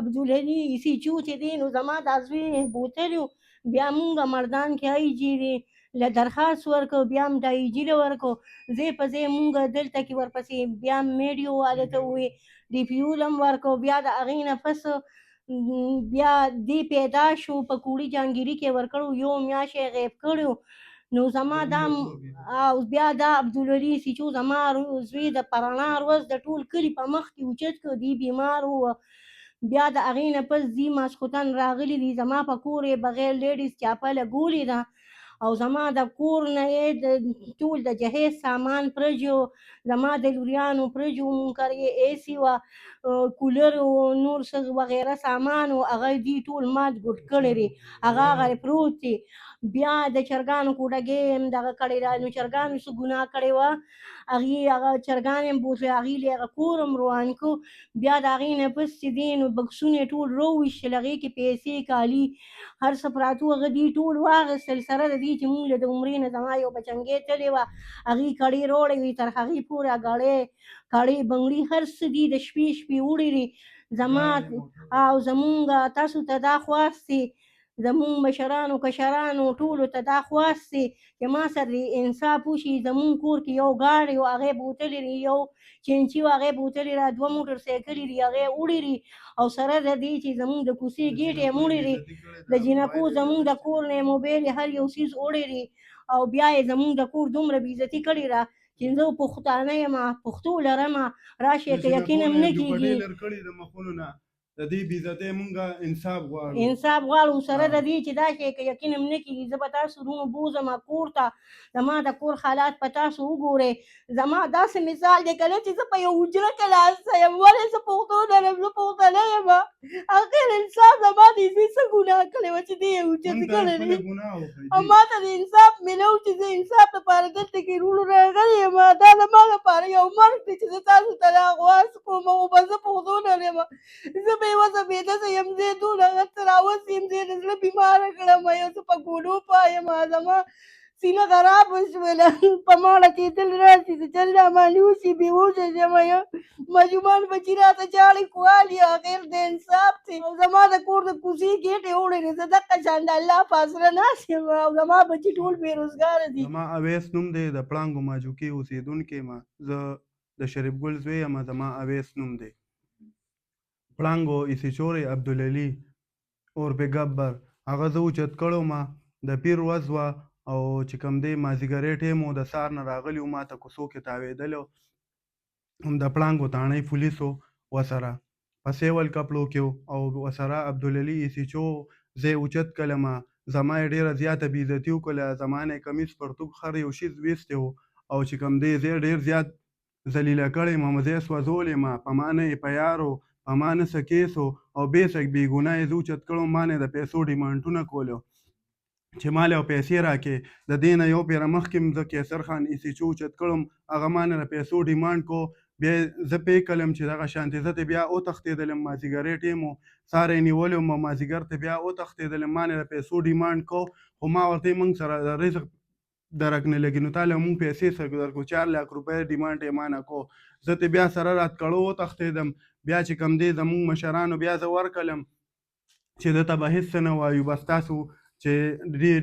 عبدالعلي ایسیچو چې دی نو زما دا زوی بوتلی و، بیا مونږ مردان کې ایجي دی له درخواست ورکړو، بیا هم دا ایجي له ورکړو، ځای په ځای مونږ دلته کې ورپسې بیا هم میډیو والو ته ووې، ډي پي او له هم ورکړو. بیا د هغې نه پس بیا دی پیدا شو په کوړي جهانګیري کې ورکړو، یو میاشت یې غیب کړی و. نو زما دا او بیا دا عبدالولي سیچو زما زوی د پرانا روز د ټول کلي په مخ کې اوچت کړ، دی بیمار و. بیا د هغې نه پس دی ماسخوتن راغلي دي، زما په کور یې بغیر لیډیز چاپه لګولې ده او زما د کور نه یې ټول د جهیز سامان پرجو، زما د لوریانو پرجو، مونکر یې اے سی وه، کولر و، نور څه وغیره سامان و، هغه دی ټول مات ګوډ کړی دی، هغه هغه پروت دی. بیا د چرګانو کوډګۍ هم دغه کړې ده، نو چرګانو څه ګناه کړې وه، هغې هغه چرګان هم بوتلې، هغې له هغه کور هم روان کړو. بیا د هغې نه پس چې دی نو بکسونه یې ټول راوویشتل، هغې کې پیسې کالي هر څه پراته وو، هغه دې ټول واخیستل، سره د دې چې مونږ له د عمرې نه زما یو بچنګۍ تللې وه، هغې کړې راوړې وې، تر هغې پورې ګړۍ کړۍ بنګړي هر څه دي د شپې شپې وړي دي. زما او زمونږ تاسو ته دا خواست دی، زمونږ مشرانو کشرانو ټولو ته دا خواست دی چې ما سره انصاف وشي. زمونږ کور کې یو ګاډی و، هغې بوتلې دي، یو چینچي و، هغې بوتلې ده، 2 موټر سایکلې دي، هغې وړي دي، او سره د دې چې زمونږ د کوڅې ګیټ یې هم وړی دی، د جینکو زمونږ د کور نه یې موبایل هر یو څیز وړی دی، او بیا یې زمونږ د کور دومره بېعزتي کړې ده چې زه پښتانه یم، پښتو لرمه، راشئ که یقین هم نه کېږي. د دې بې عزتۍ مونږه انصاف غواړو، انصاف غواړو، سره د دې چې دا شی که یقین هم نه کېږي. زه به تاسو رونو بوځم کور ته، زما د کور حالات په تاسو وګورئ. زما داسې مثال دی کله چې زه په یو حجره کې ناسته یم، ولې زه پښتو لرم، زه پښتنه یم، اخر انصاف زما د زوی څه ګناه کړې وه چې دی یې حجت کړی دی، او ما ته د انصاف میلو چې زه انصاف لپاره دلته کې رونو راغلی یم. دا زما لپاره یو مرګ دی چې زه تاسو ته راغواست کوم، او به زه پښتو لرم، زه بېوسه بېدسه یم، زه یې دونه هغه راوستې یم، زه یې د زړه بیماره کړم، یو څه په ګولو پایم، زما سینه خرابه شوله، په ماړه کېدل راشي، چې چل راباندې وشي، بېهوشه شم، ماشومان بچي راته ژاړي کوالي، اخر د انصاف دی. او زما د کور د کوڅې ګېټ یې وړی دی، زه دقه شان د الله په اسره ناست یم، او زما بچي ټول بېروزګاره دي. زما اویس نوم دی، د پړانګو ماجوکي اوسېدونکی یم، زه د شریف ګل زوی یم، زما اویس نوم دی. پړانګو ایسیچورې عبدالعلي اوربې ګبر، هغه زه اوچت کړی ومه، د پیر ورځ وه، او چې کوم دی مازدیګری ټیم و، د سهار نه راغلي وو، ما ته کوڅو کې تاوېدلی، د پړانګو تاڼۍ پولیسو ورسره په سیول کپړو کې او ورسره عبدالعلي ایسیچو زه یې اوچت کړلمه، زما یې ډېره زیاته بېعزتي وکړله، زما نه یې کمیس پرتوګ هر یو شیز ویستی و، او چې کوم دی زه یې ډېر زیات ذلیله کړی یم، زه یې سوځولی یم، په ما نه یې په یار و، په ما نه څه کیس و، او بېشک بېګناه یې زه اوچت کړی وم، ما نه یې د پیسو ډیمانډونه کولو چې ما له یو پیسې راکړې. د دې نه یو پیره مخکې هم زه کیسر خان ایسیچو اوچت کړم، هغه ما نه د پیسو ډیمانډ کو، بیا زه پې کړلم چې دغه شانتې زه ترې بیا وتښتېدلم، مازدیګری ټیم و، سهار یې نیولی وم، مازدیګر ته بیا وتښتېدلم، ما نه د پیسو ډیمانډ کو، خو ما ورته موږ سره د رزق درک نه لګي، نو تا له موږ پیسې سره درکړو، 4 लाख روپۍ ډیمانډ یې ما نه کو، زه ترې بیا سره رات کړو وتښتېدم. بیا چې کوم دی زموږ مشرانو بیا زه ورکړلم چې دته به هېڅ څه نه وایو، بس تاسو چې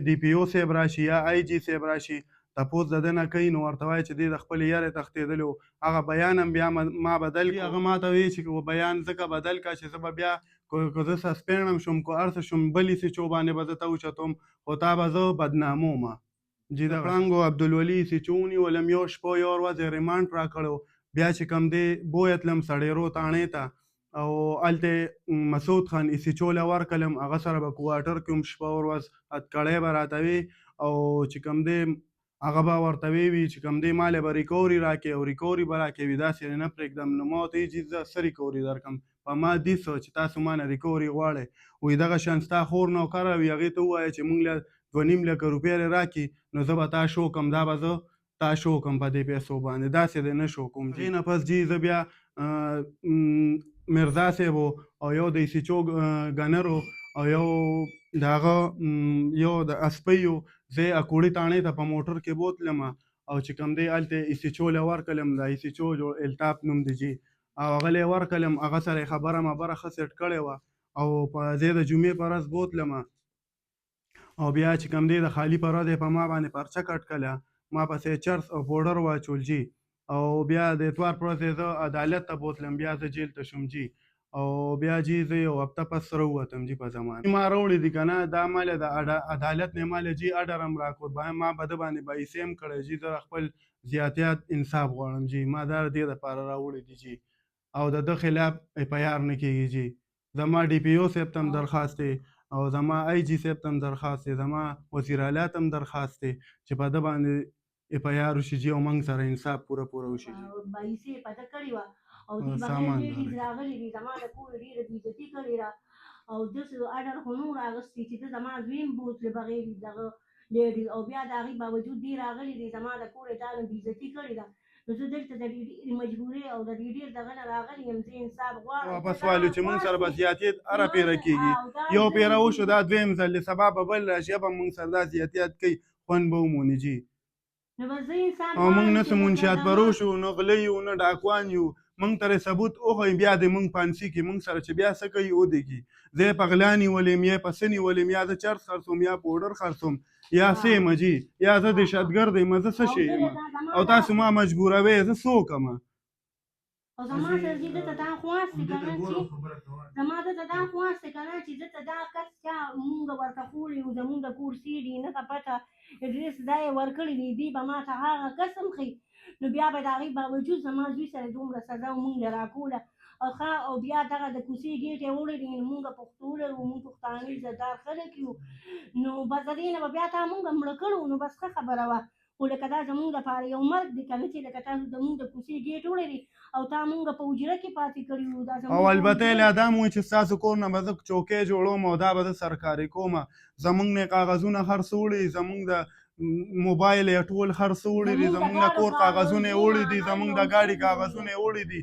ډي پي او صاحب راشي یا آی جي صاحب راشي تپوس د ده نه کوي، نو ورته وایي چې دی د خپلې یارې تښتېدلی و، هغه بیان هم بیا ما بدل کړو، هغه ما ته وایي چې بیان ځکه بدل کړه چې زه به بیا که زه سسپینډ هم شم، که هر څه شم، بل ایسیچو باندې به زه ته اوچتوم، خو تا به زه بدناموم. جی د پړانګو عبدالولي ایسیچو ونیولم، یو شپه یو ورځ یې ریمانډ راکړو، بیا چې کوم دی بویه تلم سړېرو تاڼې ته، او هلته مسعود خان ایسیچو له ورکړلم، هغه سره به کوارټر کې هم شپه ورځ اتکړی به راته وي، او چې کوم دی هغه به ورته ویي چې کوم دی ما له به ریکوري راکړې، او ریکوري به راکوي، داسې نه پرېږدم. نو ما ورته ویي چې زه څه ریکوري درکړم، په ما دي څه چې تاسو ما نه ریکوري غواړئ. وایي دغه شان ستا خور نوکره وي، هغې ته ووایه چې موږ له 2.5 لکه روپۍ راکړي، نو زه به تا شو کړم، دا به زه تا شو کړم په دې پیسو باندې، داسې دی نه شو کوم. دې نه پس جي زه بیا مرزا صاحب او یو د ایسیچو ګنر او یو د هغه یو د اسپۍ و، زه یې اکوړي تاڼې ته په موټر کې بوتلم، او چې کوم دی هلته ایسیچو له ورکړلم، د ایسیچو الطاف نوم دی جي، او هغه له ورکړم، هغه سره خبره ښه سیټ کړې وه او په زه د جمعې په ورځ بوتلم او بیا چې کوم دی د خالي په ورځ یې په ما باندې پرچه کټ کړله، ما پسې چرس او پوډر واچول جي. او بیا د اتوار په ورځ زه عدالت ته بوتلم، بیا زه جیل ته شوم جي. او بیا جی زه یو هفته پس راووتم جي په زمان ما راوړي دي که نه، دا ماله د عدالت نه ماله جي اډر هم راکړ، ما په ده باندې بایسې هم کړی جي. زه خپل زیاتیات انصاف غواړم جي، ما دا د دې دپاره راوړي دي جي. او د ده خلاف اف آی آر نه کېږي جي. زما ډي پي او صاحب ته هم درخواست دی او زما آی جي صاحب ته هم درخواست دی، زما وزیر اعلی ته هم درخواست دی چې په ده باندې اف آی آر وشي جي او موږ سره انصاف پوره وشي جي. بایسې په ده کړې وه او دوی بغیر سامان لیډیز راغلي دي، زما د کور ډېره بېعزتي کړې ده او داسې اډر خو نه و راغستی چې ده زما زوی هم بوتلې بغیر دغه لیډیز، او بیا د هغې باوجود دوی راغلي دي زما د کور یې دانه بېعزتي کړې ده. نو زه دلته د ډېرې مجبورۍ او د ډېر دغه نه راغلې یم، زه انصاف غواړم. واپس والو چې موږ سره به زیاتیت هره پیره کېږي، یو پیره وشو دا دویم ځل دی، سبا به بل راشي به موږ سره دا زیاتیت کوي، خوند به وموني جي. نو به زه انصاف او موږ نه غواړم څه منشیات پرو شو، نه غله یو، نه ډاکوان یو. موږ ته ثبوت وښیي بیا د موږ پانسي کې موږ سره چې بیا څه کوي ودرېږي. زه یې په غلا نیولم، یا په څه نیولم، یا زه چرس خرڅوم، یا پوډر خرڅوم، یا څه یم جي، یا زه دهشتګرد یم، زه څه شی یم او تاسو ما مجبوروئ، زه څوک یم؟ او زما سره چې دته دا خواست دی که نه چې زما دته دا خواست دی که نه چې دته دا کس چا مونږ ورته خوړي وو، زمونږ د کور سیډي نه ته پته اډرس دا یې ورکړي دي، دوی به ما ته هغه قسم ښي. نو بیا به د هغې باوجود زما زوی سره دومره سزا مونږ له راکوله او بیا دغه د کوڅې ګیټ یې وړی دی. نو مونږ پښتو لرو، مونږ پښتانه عزتدار خلک یو، نو بس د دې نه به بیا تا مونږ مړه کړو، نو بس ښه خبره وه. خو لکه دا زمونږ دپاره یو مرګ دی که نه، چې لکه تاسو زمونږ د کوڅې ګیټ وړی دی او تا مونږ په حجره کې پاتې کړي وو. او البته یې لا دا هم وایي چې ستاسو کور نه به زه چوکۍ جوړوم او دا به زه سرکاري کوم. زمونږ نه کاغذونه هر څه وړي، زمونږ د موبایل یې ټول هر څه وړي دي، زمونږ د کور کاغذونه یې وړي دي، زمونږ د ګاډي کاغذونه یې وړي دي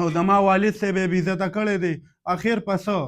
او زما والد صاحب یې بېعزته کړی دی. اخر په څه